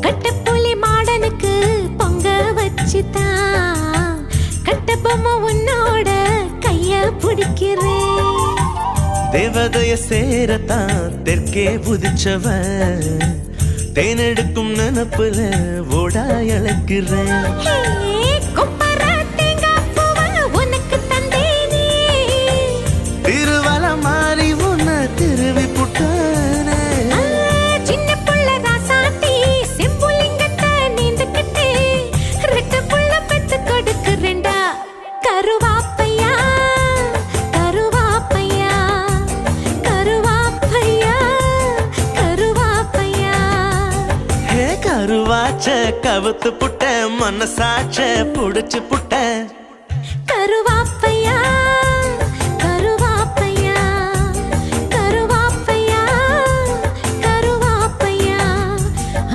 கட்டப்புலி மாடனுக்கு பொங்க வச்சுதான் கட்டபொம்மை உன்னோட கைய பிடிக்கிறேன். தேவதைய சேரத்தான் தெற்கே புதிச்சவன் தேனெடுக்கும் நினப்புல ஓடா அழைக்கிறேன். திருவல மாறி உன்ன திருவி புட்டானே. சின்ன புள்ள ராசாத்தி செம்புலிங்கத்தை நீந்துக்கிட்டு ரெட்ட புள்ள பெத்து கொடுக்குறேன்டா. கருவாப்பையா கருவாப்பையா கருவாப்பையா கருவாப்பையா. ஹே கருவாச்ச கவுத்து புட்ட மனசாச்ச புடிச்சு புட்ட கருவாப்பையா